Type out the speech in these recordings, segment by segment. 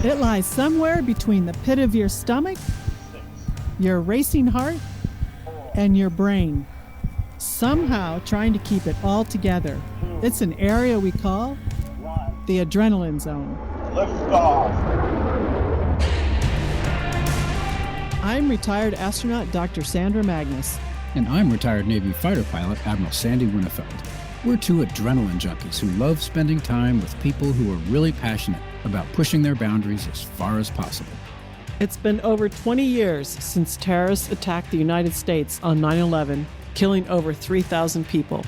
It lies somewhere between the pit of your stomach, your racing heart, and your brain, somehow trying to keep it all together. It's an area we call the adrenaline zone. Lift off. I'm retired astronaut Dr. Sandra Magnus. And I'm retired Navy fighter pilot Admiral Sandy Winnefeld. We're two adrenaline junkies who love spending time with people who are really passionate about pushing their boundaries as far as possible. It's been over 20 years since terrorists attacked the United States on 9/11, killing over 3,000 people.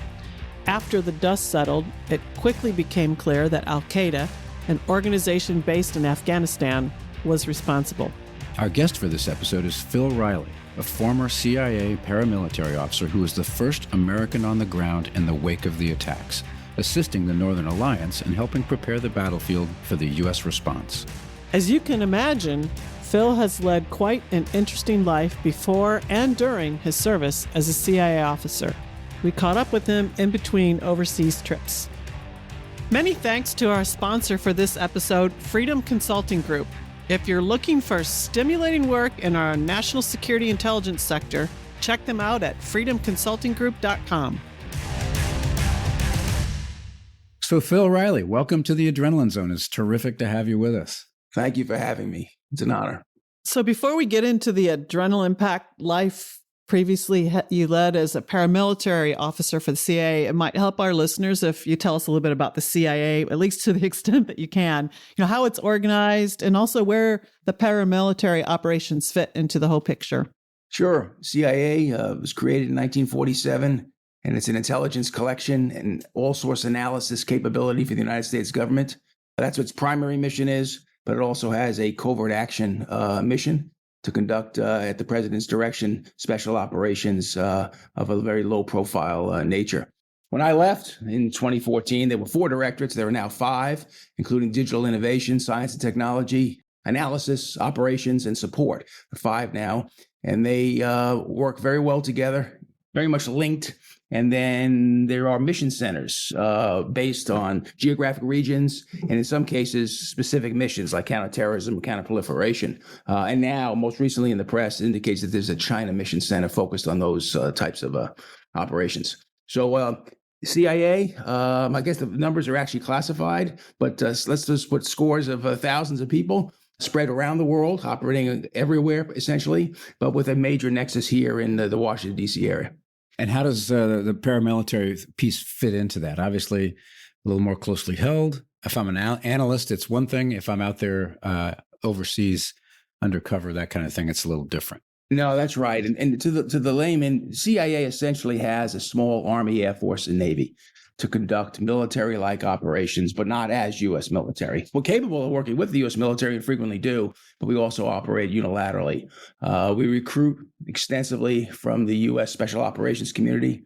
After the dust settled, it quickly became clear that Al-Qaeda, an organization based in Afghanistan, was responsible. Our guest for this episode is Phil Reilly, a former CIA paramilitary officer who was the first American on the ground in the wake of the attacks, assisting the Northern Alliance and helping prepare the battlefield for the U.S. response. As you can imagine, Phil has led quite an interesting life before and during his service as a CIA officer. We caught up with him in between overseas trips. Many thanks to our sponsor for this episode, Freedom Consulting Group. If you're looking for stimulating work in our national security intelligence sector, check them out at freedomconsultinggroup.com. So Phil Reilly, welcome to the Adrenaline Zone. It's terrific to have you with us. Thank you for having me. It's an honor. So before we get into the adrenaline packed life previously you led as a paramilitary officer for the CIA, it might help our listeners if you tell us a little bit about the CIA, at least to the extent that you can, how it's organized and also where the paramilitary operations fit into the whole picture. Sure. CIA was created in 1947, and it's an intelligence collection and all-source analysis capability for the United States government. That's what its primary mission is, but it also has a covert action mission to conduct, at the president's direction, special operations of a very low-profile nature. When I left in 2014, there were 4 directorates. There are now 5, including digital innovation, science and technology, analysis, operations, and support. 5 now, and they work very well together, very much linked. And then there are mission centers based on geographic regions, and in some cases, specific missions like counterterrorism, counterproliferation. And now, most recently in the press, indicates that there's a China mission center focused on those types of operations. So CIA, I guess the numbers are actually classified, but let's just put scores of thousands of people spread around the world, operating everywhere, essentially, but with a major nexus here in the Washington, D.C. area. And how does the paramilitary piece fit into that? Obviously, a little more closely held. If I'm an analyst, it's one thing. If I'm out there overseas, undercover, that kind of thing, it's a little different. No, that's right. And to the layman, CIA essentially has a small Army, Air Force, and Navy to conduct military-like operations, but not as U.S. military. We're capable of working with the U.S. military and frequently do, but we also operate unilaterally. We recruit extensively from the U.S. Special Operations community.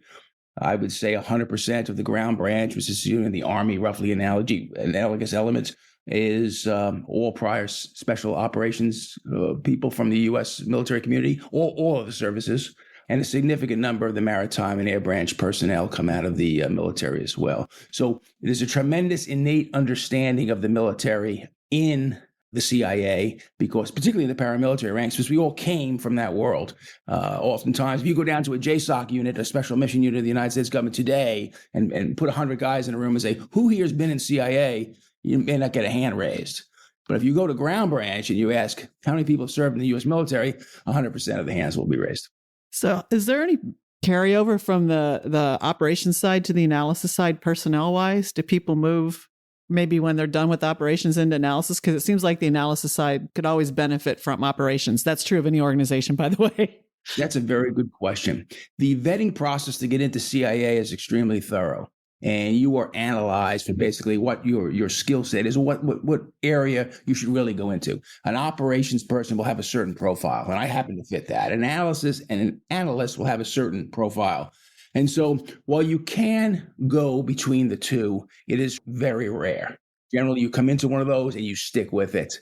I would say 100% of the ground branch, which is in the Army, roughly analogous elements, is all prior special operations people from the U.S. military community, all of the services. And a significant number of the maritime and air branch personnel come out of the military as well. So there's a tremendous innate understanding of the military in the CIA, because particularly in the paramilitary ranks, because we all came from that world. Oftentimes, if you go down to a JSOC unit, a special mission unit of the United States government today, and put 100 guys in a room and say, who here has been in CIA? You may not get a hand raised. But if you go to ground branch and you ask how many people have served in the U.S. military, 100% of the hands will be raised. So is there any carryover from the operations side to the analysis side personnel-wise? Do people move maybe when they're done with operations into analysis? Because it seems like the analysis side could always benefit from operations. That's true of any organization, by the way. That's a very good question. The vetting process to get into CIA is extremely thorough. And you are analyzed for basically what your skill set is, what area you should really go into. An operations person will have a certain profile, and I happen to fit that. An analyst will have a certain profile. And so while you can go between the two, it is very rare. Generally, you come into one of those and you stick with it.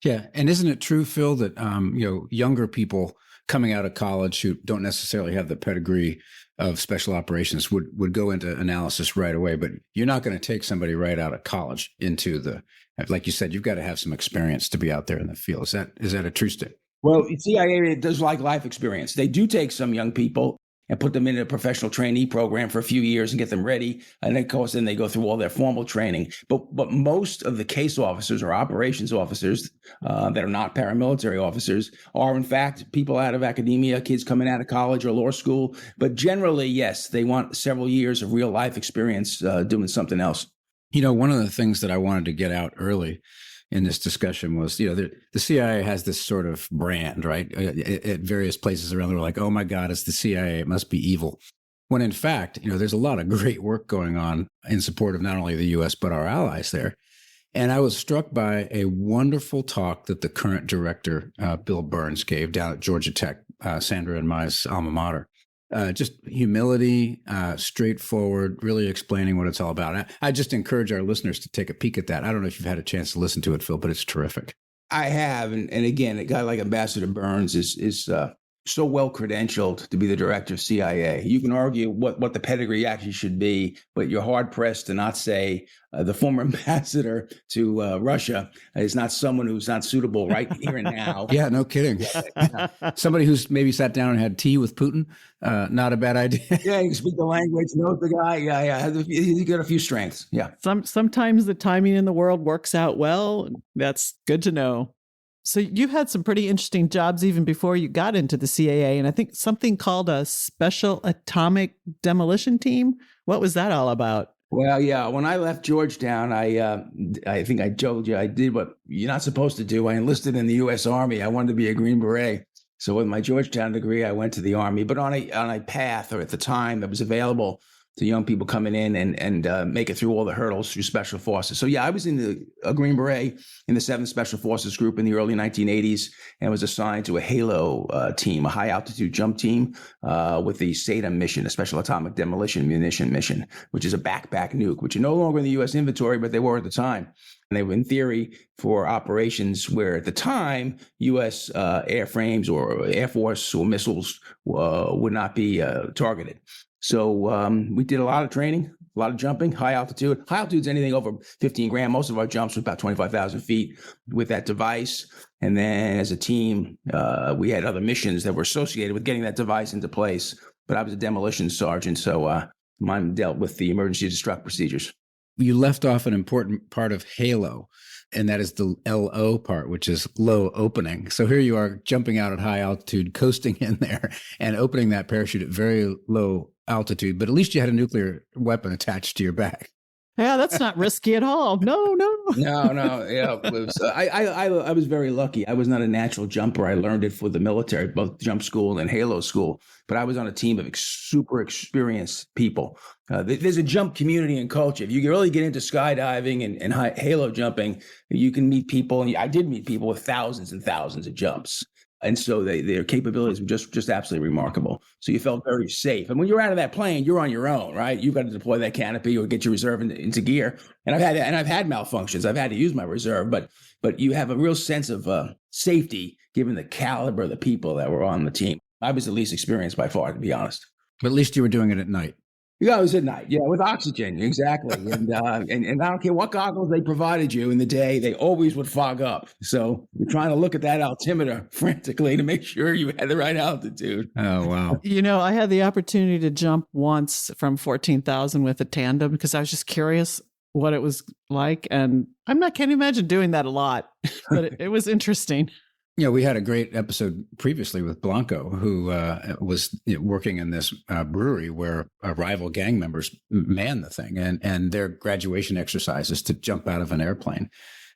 Yeah. And isn't it true, Phil, that younger people coming out of college who don't necessarily have the pedigree of special operations would go into analysis right away. But you're not going to take somebody right out of college into like you said, you've got to have some experience to be out there in the field. Is that a true statement? Well, CIA does like life experience. They do take some young people and put them in a professional trainee program for a few years and get them ready. And then, of course, then they go through all their formal training. But most of the case officers or operations officers that are not paramilitary officers are, in fact, people out of academia, kids coming out of college or law school. But generally, yes, they want several years of real life experience doing something else. One of the things that I wanted to get out early in this discussion was, the CIA has this sort of brand, right? At various places around the world, like, oh my God, it's the CIA, it must be evil. When in fact, there's a lot of great work going on in support of not only the U.S., but our allies there. And I was struck by a wonderful talk that the current director, Bill Burns, gave down at Georgia Tech, Sandra and my alma mater. Just humility, straightforward, really explaining what it's all about. I just encourage our listeners to take a peek at that. I don't know if you've had a chance to listen to it, Phil, but it's terrific. I have. And again, a guy like Ambassador Burns is so well credentialed to be the director of CIA. You can argue what the pedigree actually should be, but you're hard pressed to not say the former ambassador to Russia is not someone who's not suitable right here and now. Yeah, no kidding. Somebody who's maybe sat down and had tea with Putin, not a bad idea. Yeah, you can speak the language, knows the guy. Yeah. He's got a few strengths. Yeah. Sometimes the timing in the world works out well. That's good to know. So you've had some pretty interesting jobs even before you got into the CIA, and I think something called a Special Atomic Demolition Team. What was that all about? Well, yeah, when I left Georgetown, I think I told you I did what you're not supposed to do. I enlisted in the U.S. Army. I wanted to be a Green Beret. So with my Georgetown degree, I went to the Army, but on a path, or at the time, that was available to young people coming in and make it through all the hurdles through Special Forces. So yeah, I was in a Green Beret in the 7th Special Forces Group in the early 1980s and was assigned to a HALO team, a high altitude jump team with the SATM mission, a Special Atomic Demolition Munition mission, which is a backpack nuke, which are no longer in the U.S. inventory, but they were at the time. And they were in theory for operations where at the time, U.S. airframes or Air Force or missiles would not be targeted. So we did a lot of training, a lot of jumping, high altitude. High altitude is anything over 15 grand. Most of our jumps were about 25,000 feet with that device. And then as a team, we had other missions that were associated with getting that device into place. But I was a demolition sergeant, so mine dealt with the emergency destruct procedures. You left off an important part of HALO, and that is the LO part, which is low opening. So here you are jumping out at high altitude, coasting in there and opening that parachute at very low altitude, but at least you had a nuclear weapon attached to your back. Yeah, that's not risky at all. No. Yeah, I was very lucky. I was not a natural jumper. I learned it for the military, both jump school and HALO school. But I was on a team of super experienced people. There's a jump community and culture. If you really get into skydiving and HALO jumping, you can meet people. And I did meet people with thousands and thousands of jumps. And so their capabilities were just absolutely remarkable. So you felt very safe. And when you're out of that plane, you're on your own, right? You've got to deploy that canopy or get your reserve into gear. And I've had malfunctions. I've had to use my reserve, but you have a real sense of safety given the caliber of the people that were on the team. I was the least experienced by far, to be honest. But at least you were doing it at night. Yeah, it was at night. Yeah, with oxygen, exactly. And I don't care what goggles they provided you in the day, they always would fog up. So you're trying to look at that altimeter frantically to make sure you had the right altitude. Oh, wow. I had the opportunity to jump once from 14,000 with a tandem because I was just curious what it was like. And can't imagine doing that a lot, but it was interesting. We had a great episode previously with Blanco, who was working in this brewery where rival gang members manned the thing, and their graduation exercises to jump out of an airplane.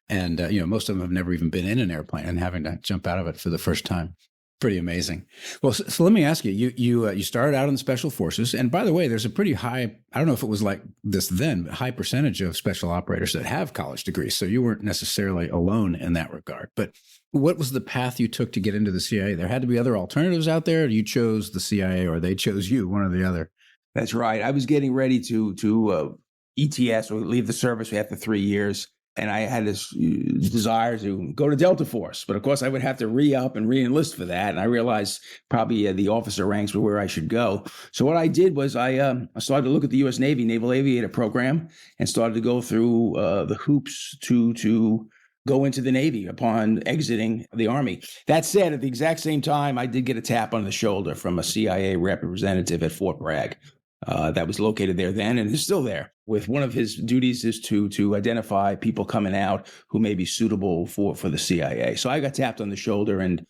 And, most of them have never even been in an airplane and having to jump out of it for the first time. Pretty amazing. Well, so let me ask you, you started out in the Special Forces. And by the way, there's a pretty high, I don't know if it was like this then, but high percentage of special operators that have college degrees. So you weren't necessarily alone in that regard. But what was the path you took to get into the CIA? There had to be other alternatives out there. You chose the CIA or they chose you, one or the other. That's right. I was getting ready to ETS or leave the service after 3 years. And I had this desire to go to Delta Force, but of course I would have to re-up and re-enlist for that. And I realized probably the officer ranks were where I should go. So what I did was I started to look at the U.S. Navy Naval Aviator Program and started to go through the hoops to go into the Navy upon exiting the Army. That said, at the exact same time, I did get a tap on the shoulder from a CIA representative at Fort Bragg. That was located there then and is still there. With one of his duties is to identify people coming out who may be suitable for the CIA. So I got tapped on the shoulder, and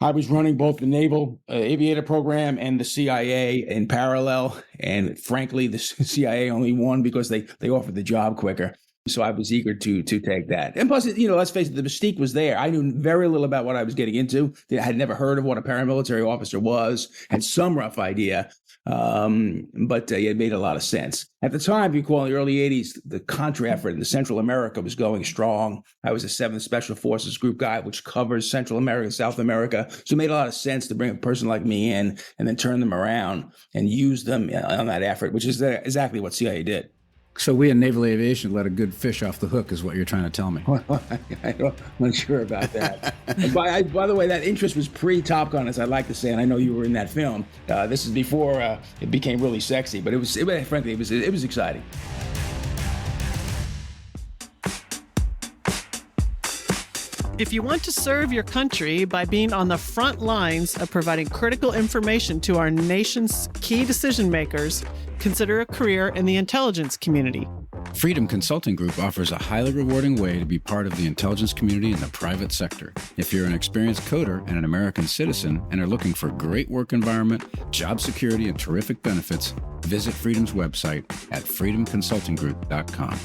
I was running both the Naval Aviator Program and the CIA in parallel. And frankly, the CIA only won because they offered the job quicker. So I was eager to take that. And plus, let's face it, the mystique was there. I knew very little about what I was getting into. I had never heard of what a paramilitary officer was, had some rough idea, but it made a lot of sense. At the time, if you recall, in the early 80s, the Contra effort in Central America was going strong. I was a 7th Special Forces Group guy, which covers Central America, South America. So it made a lot of sense to bring a person like me in and then turn them around and use them on that effort, which is exactly what CIA did. So we in naval aviation let a good fish off the hook is what you're trying to tell me. I'm not sure about that. By the way, that interest was pre-Top Gun, as I like to say, and I know you were in that film. This is before it became really sexy, but frankly, it was exciting. If you want to serve your country by being on the front lines of providing critical information to our nation's key decision makers, consider a career in the intelligence community. Freedom Consulting Group offers a highly rewarding way to be part of the intelligence community in the private sector. If you're an experienced coder and an American citizen and are looking for a great work environment, job security, and terrific benefits, visit Freedom's website at freedomconsultinggroup.com.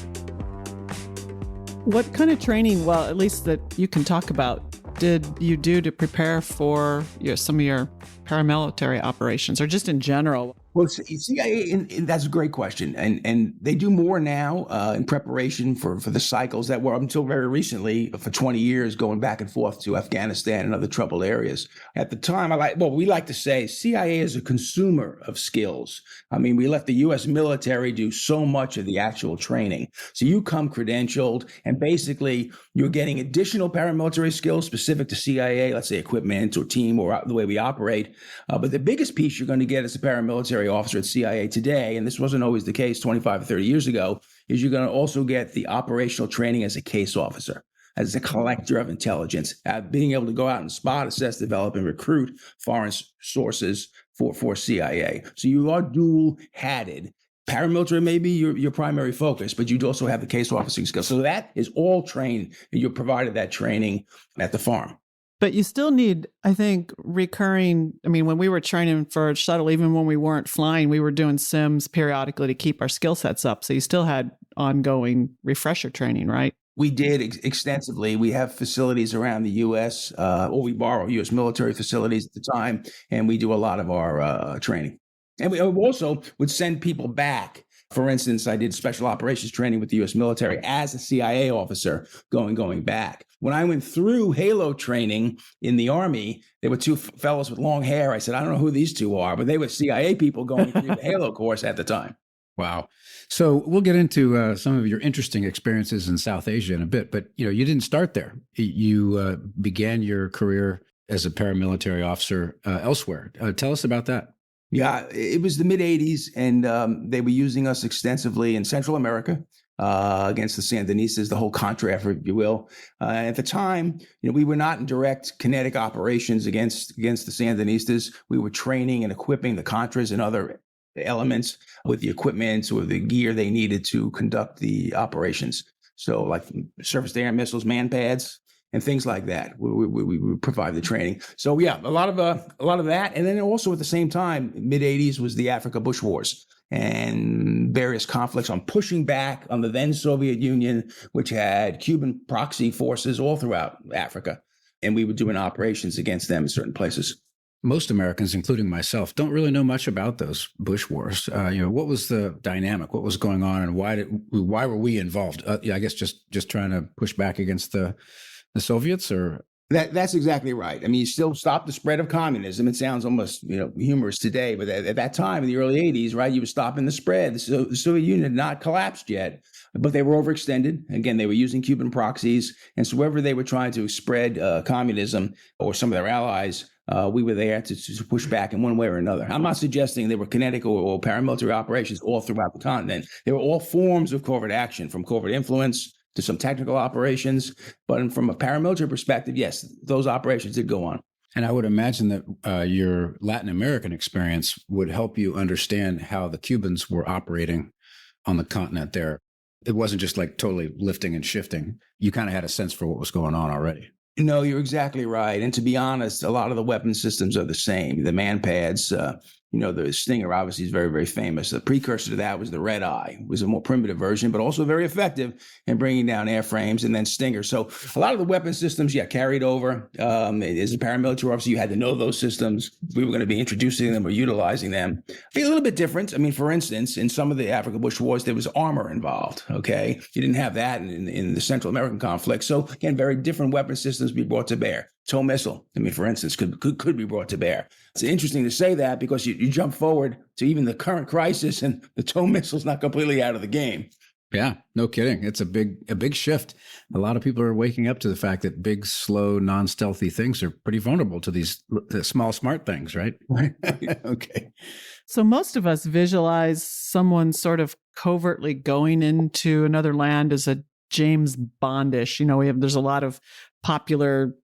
What kind of training, well, at least that you can talk about, did you do to prepare for some of your paramilitary operations, or just in general? Well, CIA, and that's a great question. And they do more now in preparation for the cycles that were up until very recently, for 20 years, going back and forth to Afghanistan and other troubled areas. At the time, we like to say CIA is a consumer of skills. I mean, we let the U.S. military do so much of the actual training. So you come credentialed, and basically you're getting additional paramilitary skills specific to CIA, let's say equipment or team or the way we operate. But the biggest piece you're going to get as a paramilitary officer at CIA today, and this wasn't always the case 25 or 30 years ago, is you're going to also get the operational training as a case officer, as a collector of intelligence, being able to go out and spot, assess, develop, and recruit foreign sources for CIA. So you are dual-hatted. Paramilitary may be your primary focus, but you also have the case officing skills. So that is all trained, and you're provided that training at the farm. But you still need, I think, recurring. I mean, when we were training for a shuttle, even when we weren't flying, we were doing sims periodically to keep our skill sets up. So you still had ongoing refresher training, right? We did extensively. We have facilities around the U.S., or we borrow U.S. military facilities at the time, and we do a lot of our training. And we also would send people back. For instance, I did special operations training with the U.S. military as a CIA officer going back. When I went through Halo training in the Army, there were two fellows with long hair. I said, I don't know who these two are, but they were CIA people going through the Halo course at the time. Wow. So we'll get into some of your interesting experiences in South Asia in a bit, but you didn't start there. You began your career as a paramilitary officer elsewhere. Tell us about that. Yeah, it was the mid-'80s, and they were using us extensively in Central America against the Sandinistas, the whole Contra effort, if you will. At the time, we were not in direct kinetic operations against the Sandinistas. We were training and equipping the Contras and other elements with the equipment or the gear they needed to conduct the operations. So like surface-to-air missiles, man pads, and things like that. We provide the training. So yeah, a lot of that. And then also at the same time, mid-'80s was the Africa Bush Wars and various conflicts on pushing back on the then Soviet Union, which had Cuban proxy forces all throughout Africa. And we were doing operations against them in certain places. Most Americans, including myself, don't really know much about those Bush Wars. What was the dynamic? What was going on, and why were we involved? I guess just trying to push back against the Soviets, or That's exactly right. I mean, you still stop the spread of communism. It sounds almost, humorous today, but at that time in the early 80s, right, you were stopping the spread. The Soviet Union had not collapsed yet, but they were overextended. Again, they were using Cuban proxies. And so wherever they were trying to spread communism or some of their allies, we were there to push back in one way or another. I'm not suggesting they were kinetic or paramilitary operations all throughout the continent. They were all forms of covert action, from covert influence to some technical operations. But from a paramilitary perspective, yes, those operations did go on. And I would imagine that your Latin American experience would help you understand how the Cubans were operating on the continent there. It wasn't just like totally lifting and shifting. You kind of had a sense for what was going on already. No, you're exactly right. And to be honest, a lot of the weapon systems are the same. The man-pads, the Stinger obviously is very, very famous. The precursor to that was the Red Eye. It was a more primitive version, but also very effective in bringing down airframes, and then Stinger. So a lot of the weapon systems, carried over. As a paramilitary officer, you had to know those systems. We were going to be introducing them or utilizing them. Be a little bit different. I mean, for instance, in some of the Africa Bush wars, there was armor involved, okay? You didn't have that in the Central American conflict. So again, very different weapon systems be brought to bear. TOW missile, I mean, for instance, could be brought to bear. It's interesting to say that because you jump forward to even the current crisis and the TOW missile's not completely out of the game. Yeah, no kidding. It's a big shift. A lot of people are waking up to the fact that big, slow, non-stealthy things are pretty vulnerable to these small, smart things, right? Okay. So most of us visualize someone sort of covertly going into another land as a James Bondish. There's a lot of popular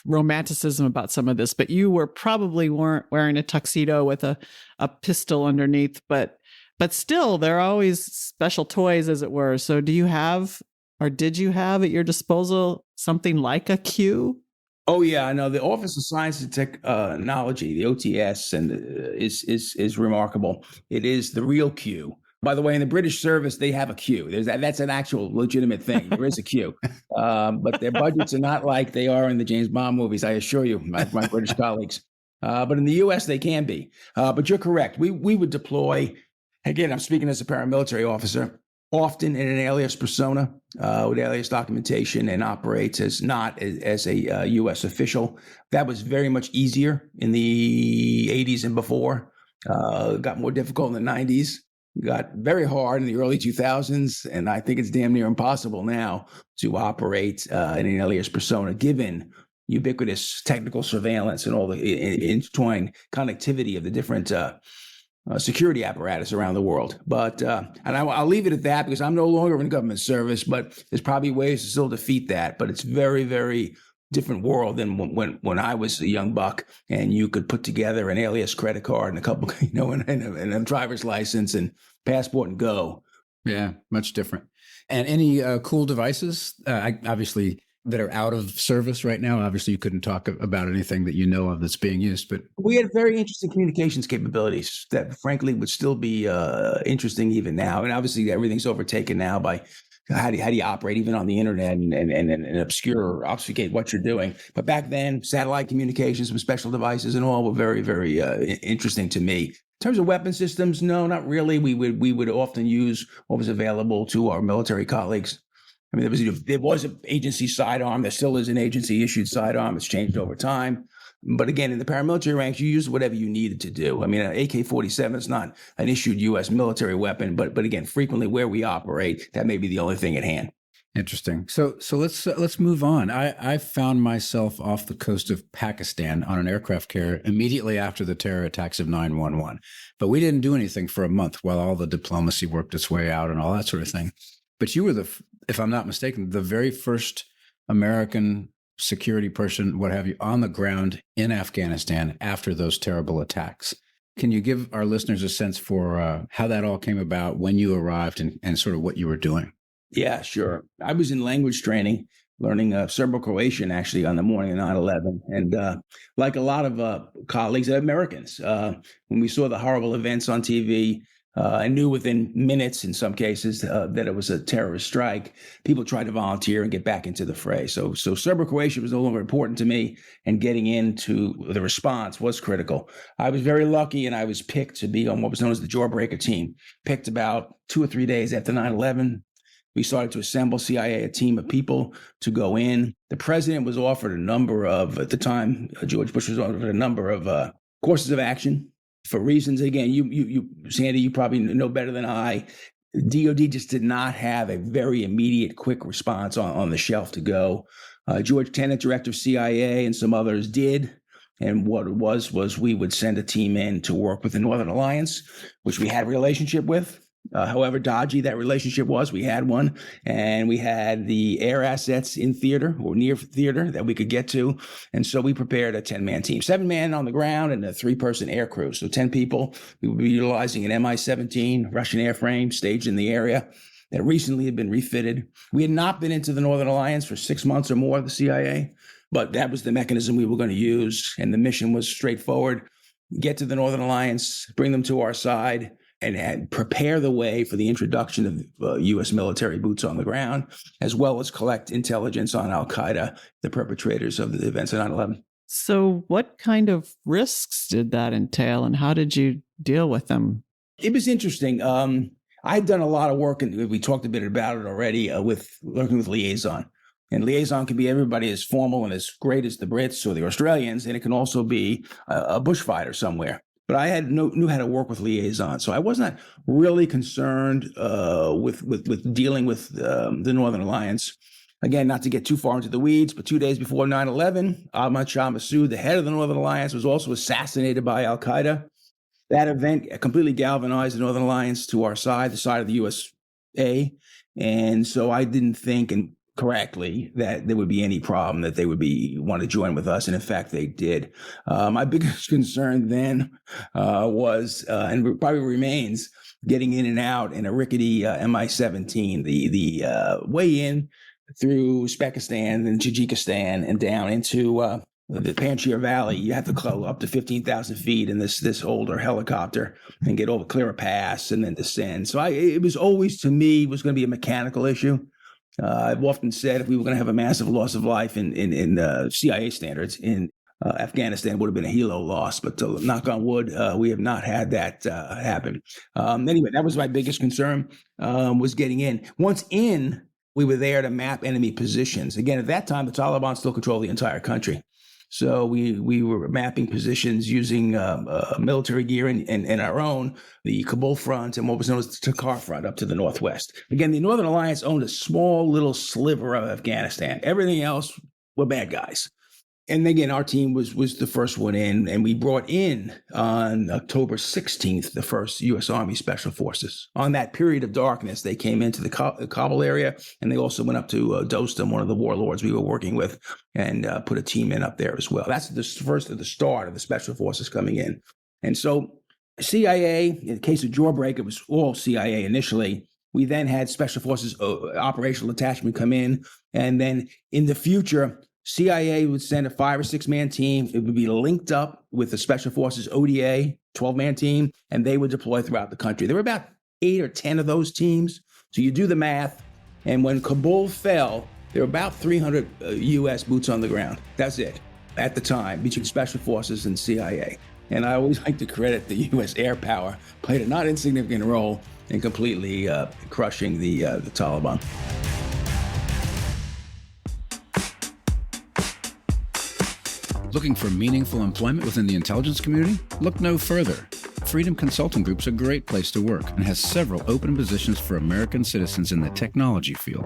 romanticism about some of this, but you weren't wearing a tuxedo with a pistol underneath, but still there are always special toys, as it were. So do you have, or did you have at your disposal something like a Q? Oh yeah, I know the Office of Science and Technology, the OTS, and is remarkable. It is the real Q. By the way, in the British service, they have a queue. That's an actual legitimate thing. There is a queue. But their budgets are not like they are in the James Bond movies, I assure you, my British colleagues. But in the U.S., they can be. But you're correct. We would deploy, again, I'm speaking as a paramilitary officer, often in an alias persona with alias documentation, and operates as not as a U.S. official. That was very much easier in the 80s and before. It got more difficult in the 90s. Got very hard in the early 2000s, and I think it's damn near impossible now to operate in an alias persona, given ubiquitous technical surveillance and all the intertwined connectivity of the different security apparatus around the world. But and I'll leave it at that because I'm no longer in government service, but there's probably ways to still defeat that. But it's very, very different world than when I was a young buck and you could put together an alias credit card and a couple, and a driver's license and passport and go. Yeah, much different. And any cool devices, obviously, that are out of service right now? Obviously, you couldn't talk about anything that you know of that's being used, but we had very interesting communications capabilities that, frankly, would still be interesting even now. And obviously, everything's overtaken now by how do you operate even on the internet and obscure or obfuscate what you're doing. But back then, satellite communications with special devices and all were very, very interesting to me. In terms of weapon systems, no, not really. We would often use what was available to our military colleagues. I mean, there was an agency sidearm. There still is an agency issued sidearm. It's changed over time. But again, in the paramilitary ranks, you use whatever you needed to do. I mean, an AK-47 is not an issued U.S. military weapon, but again, frequently where we operate, that may be the only thing at hand. Interesting. So let's move on. I found myself off the coast of Pakistan on an aircraft carrier immediately after the terror attacks of 9/11. But we didn't do anything for a month while all the diplomacy worked its way out and all that sort of thing. But you were if I'm not mistaken, the very first American security person, what have you, on the ground in Afghanistan after those terrible attacks. Can you give our listeners a sense for how that all came about, when you arrived, and sort of what you were doing? Yeah, sure. I was in language training, learning Serbo-Croatian actually on the morning of 9/11. And like a lot of colleagues, Americans, when we saw the horrible events on TV, I knew within minutes, in some cases, that it was a terrorist strike. People tried to volunteer and get back into the fray. So Serbo-Croatian was no longer important to me, and getting into the response was critical. I was very lucky, and I was picked to be on what was known as the Jawbreaker team, picked about 2 or 3 days after 9/11. We started to assemble CIA, a team of people to go in. The president was offered a number of, at the time, George Bush was offered a number of courses of action for reasons. Again, you, Sandy, you probably know better than I. DOD just did not have a very immediate, quick response on the shelf to go. George Tenet, director of CIA, and some others did. And what it was we would send a team in to work with the Northern Alliance, which we had a relationship with. However dodgy that relationship was, we had one, and we had the air assets in theater or near theater that we could get to. And so we prepared a 10-man team, 7-man on the ground and a 3-person air crew. So 10 people. We would be utilizing an Mi-17 Russian airframe staged in the area that recently had been refitted. We had not been into the Northern Alliance for 6 months or more, the CIA, but that was the mechanism we were going to use. And the mission was straightforward: get to the Northern Alliance, bring them to our side, and prepare the way for the introduction of U.S. military boots on the ground, as well as collect intelligence on al-Qaeda, the perpetrators of the events of 9/11. So what kind of risks did that entail, and how did you deal with them? It was interesting. I'd done a lot of work, and we talked a bit about it already, with working with liaison. And liaison can be everybody as formal and as great as the Brits or the Australians, and it can also be a bushfighter somewhere. But I knew how to work with liaison, so I was not really concerned with dealing with the Northern Alliance. Again, not to get too far into the weeds, but 2 days before 9/11, Ahmad Shah Massoud, the head of the Northern Alliance, was also assassinated by al-Qaeda. That event completely galvanized the Northern Alliance to our side, the side of the USA. And so I didn't think, and correctly, that there would be any problem that they would want to join with us. And in fact, they did. My biggest concern then was, and probably remains, getting in and out in a rickety Mi-17, the way in through Uzbekistan and Tajikistan and down into the Panjshir Valley. You have to go up to 15,000 feet in this older helicopter and get over, clear a pass, and then descend. So it was always, to me, was going to be a mechanical issue. I've often said if we were going to have a massive loss of life in CIA standards in Afghanistan, it would have been a helo loss. But knock on wood, we have not had that happen. Anyway, that was my biggest concern, was getting in. Once in, we were there to map enemy positions. Again, at that time, the Taliban still controlled the entire country. So we were mapping positions using military gear and our own, the Kabul front and what was known as the Takhar front up to the northwest. Again, the Northern Alliance owned a small little sliver of Afghanistan. Everything else were bad guys. And again, our team was the first one in, and we brought in on October 16th, the first U.S. Army Special Forces. On that period of darkness, they came into the Kabul area, and they also went up to Dostum, one of the warlords we were working with, and put a team in up there as well. That's the first of the start of the Special Forces coming in. And so CIA, in the case of Jawbreak, it was all CIA initially. We then had Special Forces operational attachment come in, and then in the future, CIA would send a 5 or 6 man team. It would be linked up with the Special Forces ODA 12-man team, and they would deploy throughout the country. There were about 8 or 10 of those teams. So you do the math, and when Kabul fell, there were about 300 U.S. boots on the ground. That's it at the time between Special Forces and CIA. And I always like to credit the U.S. air power played a not insignificant role in completely crushing the Taliban. Looking for meaningful employment within the intelligence community? Look no further. Freedom Consulting Group's a great place to work and has several open positions for American citizens in the technology field.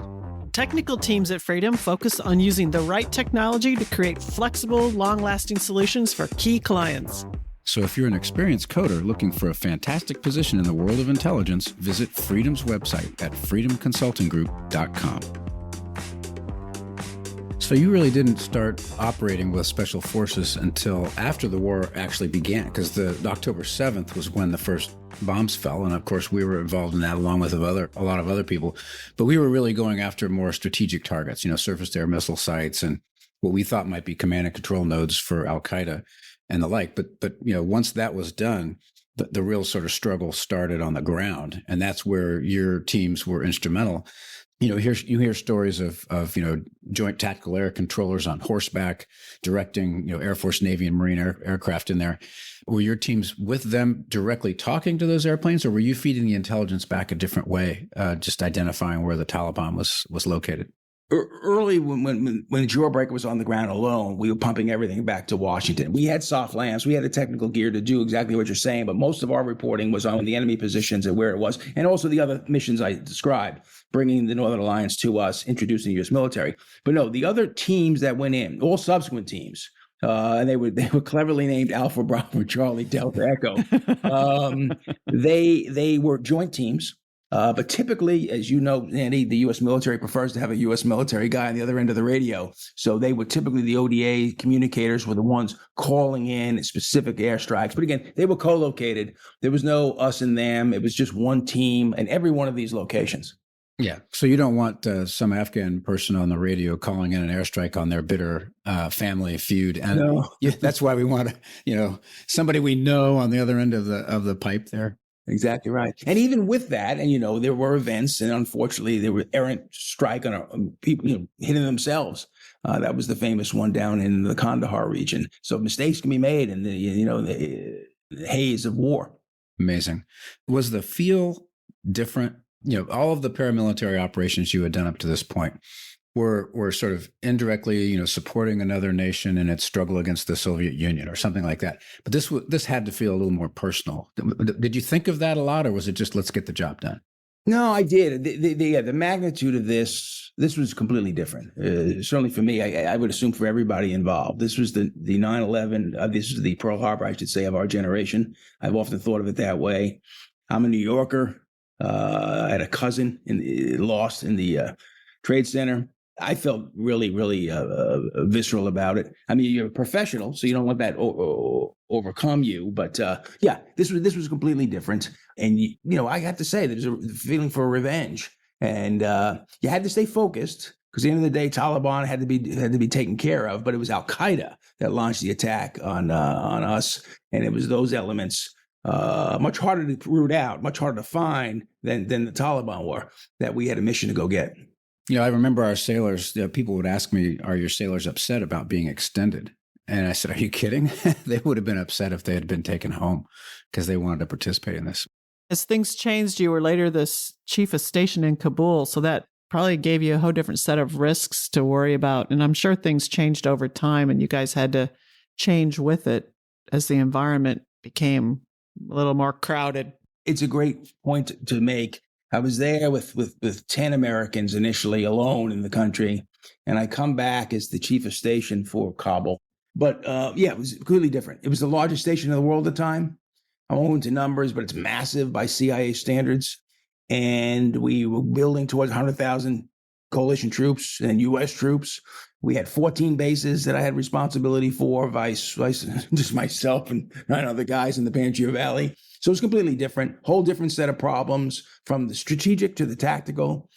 Technical teams at Freedom focus on using the right technology to create flexible, long-lasting solutions for key clients. So if you're an experienced coder looking for a fantastic position in the world of intelligence, visit Freedom's website at freedomconsultinggroup.com. So you really didn't start operating with Special Forces until after the war actually began, because the October 7th was when the first bombs fell. And of course, we were involved in that along with a lot of other people. But we were really going after more strategic targets, surface-to-air missile sites and what we thought might be command and control nodes for al-Qaeda and the like. But once that was done, the real sort of struggle started on the ground. And that's where your teams were instrumental. You hear stories of joint tactical air controllers on horseback directing Air Force, Navy, and Marine aircraft in there. Were your teams with them directly talking to those airplanes, or were you feeding the intelligence back a different way, just identifying where the Taliban was located? Early, when the Jawbreaker was on the ground alone, we were pumping everything back to Washington. We had soft lands. We had the technical gear to do exactly what you're saying, but most of our reporting was on the enemy positions and where it was, and also the other missions I described, bringing the Northern Alliance to us, introducing the U.S. military. But no, the other teams that went in, all subsequent teams, and they were cleverly named Alpha, Bravo, Charlie, Delta, Echo. They were joint teams. But typically, as you know, Andy, the U.S. military prefers to have a U.S. military guy on the other end of the radio. So they were typically, the ODA communicators were the ones calling in specific airstrikes. But again, they were co-located. There was no us and them. It was just one team in every one of these locations. Yeah. So you don't want some Afghan person on the radio calling in an airstrike on their bitter family feud. And No. That's why we want somebody we know on the other end of the pipe there. Exactly right. And even with that, and there were events, and unfortunately, there were errant strike on people, hitting themselves. That was the famous one down in the Kandahar region. So mistakes can be made in the haze of war. Amazing. Was the feel different? All of the paramilitary operations you had done up to this point were sort of indirectly, supporting another nation in its struggle against the Soviet Union or something like that. But this had to feel a little more personal. Did you think of that a lot, or was it just let's get the job done? No, I did. The magnitude of this was completely different. Certainly for me, I would assume for everybody involved. This was the 9/11. This is the Pearl Harbor, I should say, of our generation. I've often thought of it that way. I'm a New Yorker. I had a cousin lost in the Trade Center. I felt really, really visceral about it. I mean, you're a professional, so you don't let that overcome you. But this was completely different. And I have to say, there's a feeling for revenge, and you had to stay focused because at the end of the day, Taliban had to be taken care of. But it was Al Qaeda that launched the attack on us, and it was those elements. Much harder to root out, much harder to find than the Taliban were, that we had a mission to go get. I remember our sailors, people would ask me, are your sailors upset about being extended? And I said, are you kidding? They would have been upset if they had been taken home because they wanted to participate in this. As things changed, you were later this chief of station in Kabul. So that probably gave you a whole different set of risks to worry about. And I'm sure things changed over time and you guys had to change with it as the environment became a little more crowded. It's a great point to make. I was there with 10 Americans initially alone in the country, and I come back as the chief of station for Kabul. But it was clearly different. It was the largest station in the world at the time. I won't go into numbers, but it's massive by CIA standards. And we were building towards 100,000 coalition troops and U.S. troops. We had 14 bases that I had responsibility for, vice just myself and 9 other guys in the Panjshir Valley. So it's completely different, whole different set of problems from the strategic to the tactical.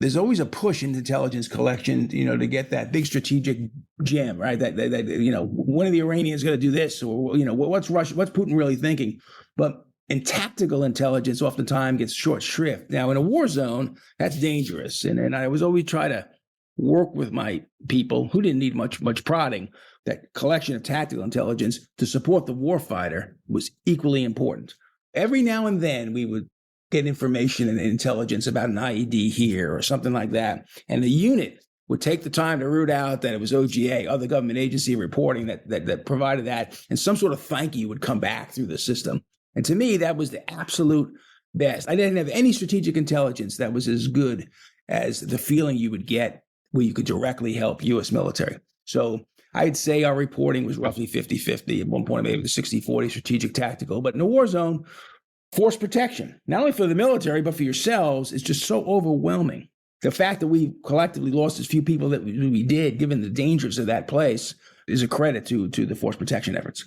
There's always a push in intelligence collection, to get that big strategic gem, right? That when are the Iranians going to do this? Or, what's Putin really thinking? But in tactical intelligence, oftentimes gets short shrift. Now, in a war zone, that's dangerous. And I was always try to work with my people who didn't need much prodding. That collection of tactical intelligence to support the warfighter was equally important. Every now and then we would get information and intelligence about an IED here or something like that. And the unit would take the time to root out that it was OGA, other government agency reporting that provided that. And some sort of thank you would come back through the system. And to me, that was the absolute best. I didn't have any strategic intelligence that was as good as the feeling you would get where you could directly help U.S. military. So I'd say our reporting was roughly 50-50. At one point, maybe the 60-40 strategic tactical. But in a war zone, force protection, not only for the military, but for yourselves, is just so overwhelming. The fact that we collectively lost as few people that we did, given the dangers of that place, is a credit to the force protection efforts.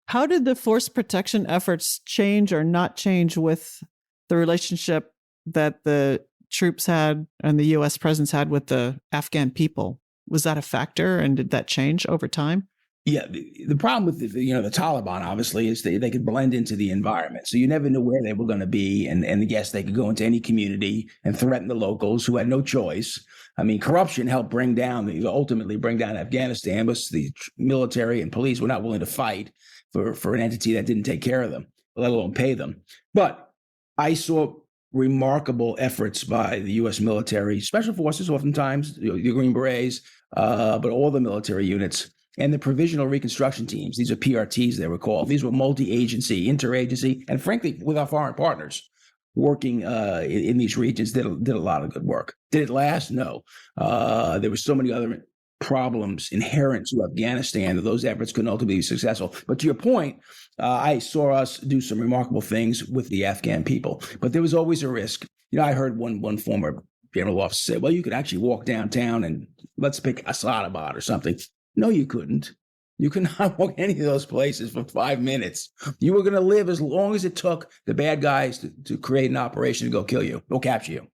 How did the force protection efforts change or not change with the relationship that the troops had and the U.S. presence had with the Afghan people? Was that a factor, and did that change over time? Yeah, the problem with the Taliban obviously is they could blend into the environment, so you never knew where they were going to be, and yes, they could go into any community and threaten the locals who had no choice. I mean, corruption helped ultimately bring down Afghanistan, but the military and police were not willing to fight for an entity that didn't take care of them, let alone pay them. But I saw remarkable efforts by the U.S. military, special forces, oftentimes the Green Berets, but all the military units. And the provisional reconstruction teams, these are PRTs they were called. These were multi-agency, interagency, and frankly, with our foreign partners working in these regions, did a lot of good work. Did it last? No. There were so many other problems inherent to Afghanistan that those efforts couldn't ultimately be successful. But to your point, I saw us do some remarkable things with the Afghan people, but there was always a risk. I heard one former general officer say, well, you could actually walk downtown and let's pick Asadabad or something. No, you couldn't. You could not walk any of those places for 5 minutes. You were going to live as long as it took the bad guys to create an operation to go kill you, go capture you.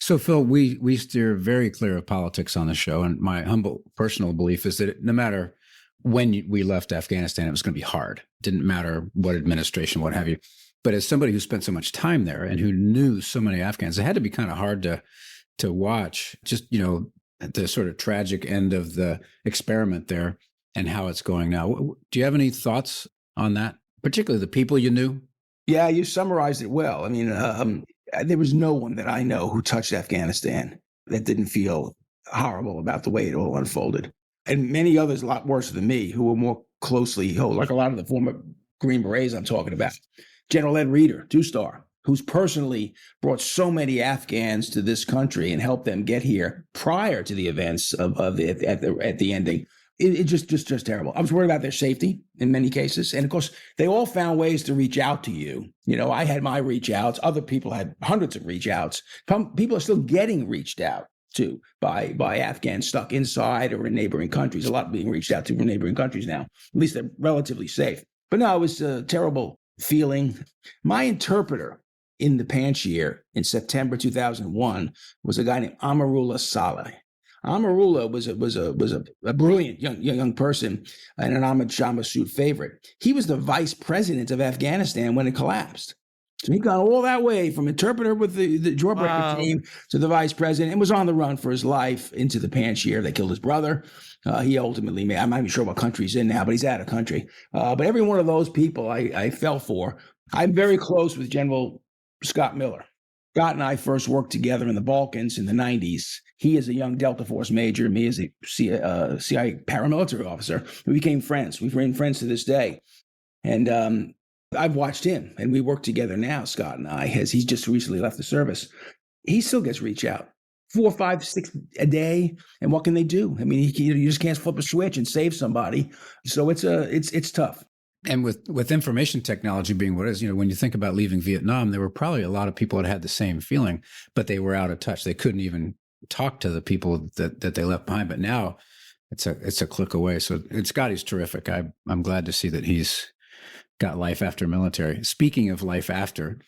So, Phil, we steer very clear of politics on the show. And my humble personal belief is that no matter when we left Afghanistan, it was going to be hard. It didn't matter what administration, what have you. But as somebody who spent so much time there and who knew so many Afghans, it had to be kind of hard to watch just, the sort of tragic end of the experiment there and how it's going now. Do you have any thoughts on that, particularly the people you knew? Yeah, you summarized it well. I mean, there was no one that I know who touched Afghanistan that didn't feel horrible about the way it all unfolded. And many others a lot worse than me who were more closely, like a lot of the former Green Berets I'm talking about. General Ed Reeder, 2-star, who's personally brought so many Afghans to this country and helped them get here prior to the events at the ending. It just terrible. I was worried about their safety in many cases. And of course, they all found ways to reach out to you. I had my reach outs. Other people had hundreds of reach outs. People are still getting reached out to by Afghans stuck inside or in neighboring countries. A lot being reached out to from neighboring countries now. At least they're relatively safe. But no, it was a terrible feeling. My interpreter in the Panjshir in September 2001 was a guy named Amarullah Saleh. Amarullah was a brilliant young person and an Ahmad Shah Massoud favorite. He was the vice president of Afghanistan when it collapsed. So he'd gone all that way from interpreter with the jawbreaker team to the vice president and was on the run for his life into the Panjshir. They killed his brother. He ultimately I'm not even sure what country he's in now, but he's out of country. But every one of those people I fell for. I'm very close with General Scott Miller. Scott and I first worked together in the Balkans in the 90s. He is a young Delta Force major, me as a CIA paramilitary officer. We became friends. We've remained friends to this day. And I've watched him, and we work together now, Scott and I, as he's just recently left the service. He still gets reach out 4, 5, 6 a day. And what can they do? I mean, you just can't flip a switch and save somebody. So it's tough. And with information technology being what it is, when you think about leaving Vietnam, there were probably a lot of people that had the same feeling, but they were out of touch. They couldn't even talk to the people that they left behind. But now it's a click away. So Scotty's terrific. I'm glad to see that he's got life after military. Speaking of life after,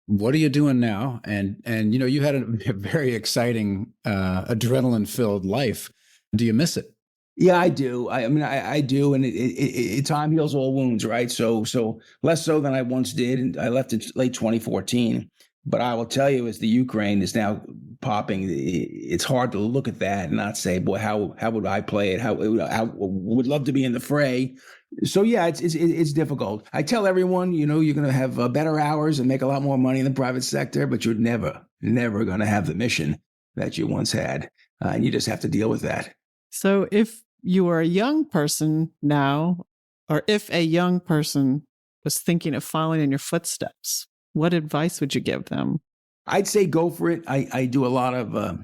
what are you doing now? And you had a very exciting, adrenaline-filled life. Do you miss it? Yeah, I do. I do. And time heals all wounds, right? So less so than I once did. And I left in late 2014. But I will tell you, as the Ukraine is now popping, it's hard to look at that and not say, boy, how would I play it? How would love to be in the fray. So, yeah, it's difficult. I tell everyone, you're going to have better hours and make a lot more money in the private sector, but you're never going to have the mission that you once had. And you just have to deal with that. So if you are a young person now, or if a young person was thinking of following in your footsteps, what advice would you give them? I'd say go for it. I do a lot of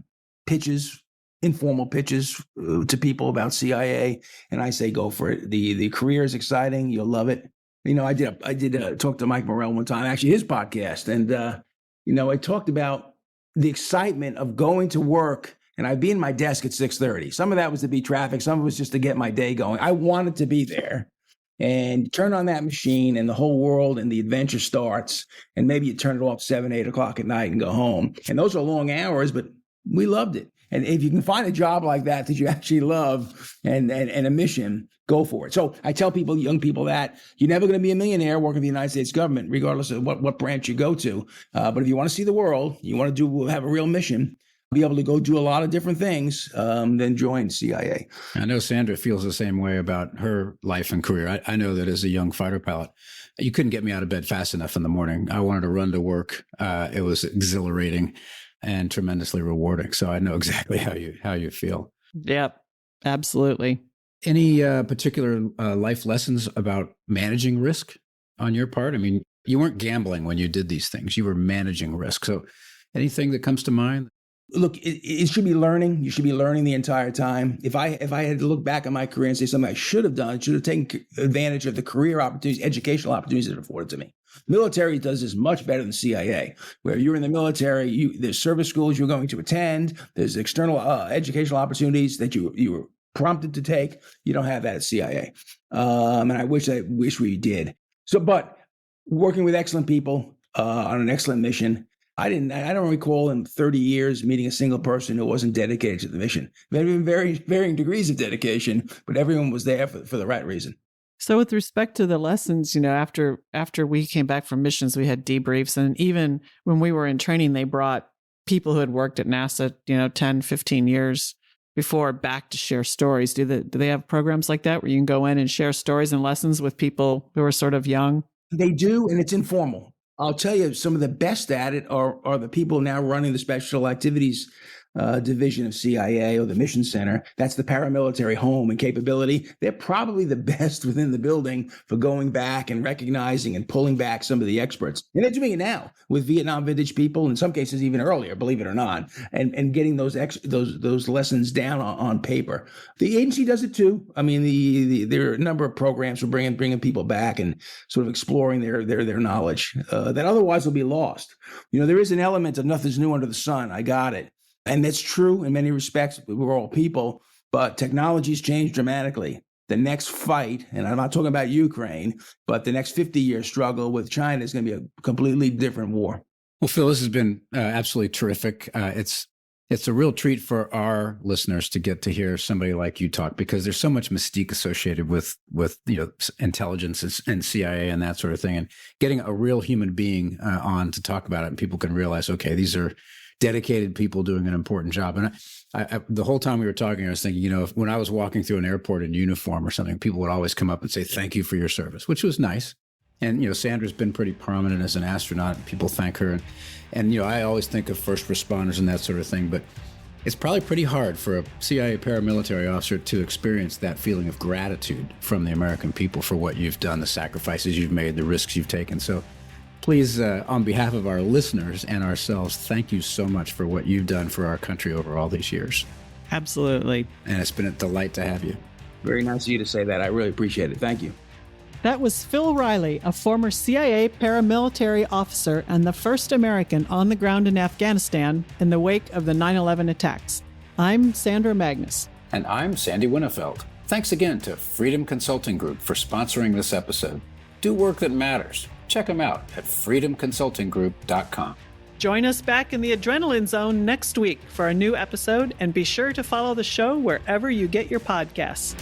pitches, informal pitches to people about CIA, and I say go for it. The career is exciting. You'll love it. I did talk to Mike Morrell one time, actually his podcast, and I talked about the excitement of going to work. And I'd be in my desk at 6:30. Some of that was to beat traffic. Some of it was just to get my day going. I wanted to be there and turn on that machine and the whole world and the adventure starts. And maybe you turn it off 7, 8 o'clock at night and go home. And those are long hours, but We loved it. And if you can find a job like that you actually love and a mission, go for it. So I tell people, young people, that you're never going to be a millionaire working for the United States government, regardless of what branch you go to. But if you want to see the world, you want to have a real mission, be able to go do a lot of different things, then join CIA. I know Sandra feels the same way about her life and career. I know that as a young fighter pilot, you couldn't get me out of bed fast enough in the morning. I wanted to run to work. It was exhilarating and tremendously rewarding. So I know exactly how you feel. Yep, absolutely. Any particular life lessons about managing risk on your part? I mean, you weren't gambling when you did these things. You were managing risk. So anything that comes to mind? Look, it should be learning. You should be learning the entire time. If I had to look back at my career and say something I should have done, should have taken advantage of the career opportunities, educational opportunities that are afforded to me. Military does this much better than CIA, where you're in the military, there's service schools you're going to attend, there's external educational opportunities that you were prompted to take. You don't have that at CIA. And I wish we did. So, but working with excellent people on an excellent mission, I don't recall in 30 years meeting a single person who wasn't dedicated to the mission. There have been varying degrees of dedication, but everyone was there for the right reason. So with respect to the lessons, after we came back from missions, we had debriefs. And even when we were in training, they brought people who had worked at NASA, 10, 15 years before back to share stories. Do they have programs like that where you can go in and share stories and lessons with people who are sort of young? They do, and it's informal. I'll tell you, some of the best at it are the people now running the special activities division of CIA, or the mission center. That's the paramilitary home and capability. They're probably the best within the building for going back and recognizing and pulling back some of the experts. And they're doing it now with Vietnam vintage people, in some cases even earlier, believe it or not, and getting those lessons down on paper. The agency does it too. I mean, there are a number of programs for bringing people back and sort of exploring their knowledge that otherwise will be lost. There is an element of nothing's new under the sun. I got it. And that's true in many respects. We're all people, but technology's changed dramatically. The next fight, and I'm not talking about Ukraine, but the next 50-year struggle with China is going to be a completely different war. Well, Phil, this has been absolutely terrific. It's a real treat for our listeners to get to hear somebody like you talk, because there's so much mystique associated with intelligence and CIA and that sort of thing. And getting a real human being on to talk about it, and people can realize, okay, these are dedicated people doing an important job. And I the whole time we were talking, I was thinking, when I was walking through an airport in uniform or something, people would always come up and say, thank you for your service, which was nice. And, Sandra's been pretty prominent as an astronaut. People thank her. And I always think of first responders and that sort of thing. But it's probably pretty hard for a CIA paramilitary officer to experience that feeling of gratitude from the American people for what you've done, the sacrifices you've made, the risks you've taken. So please, on behalf of our listeners and ourselves, thank you so much for what you've done for our country over all these years. Absolutely. And it's been a delight to have you. Very nice of you to say that. I really appreciate it. Thank you. That was Phil Reilly, a former CIA paramilitary officer and the first American on the ground in Afghanistan in the wake of the 9/11 attacks. I'm Sandra Magnus. And I'm Sandy Winnefeld. Thanks again to Freedom Consulting Group for sponsoring this episode. Do work that matters. Check them out at freedomconsultinggroup.com. Join us back in the Adrenaline Zone next week for a new episode, and be sure to follow the show wherever you get your podcasts.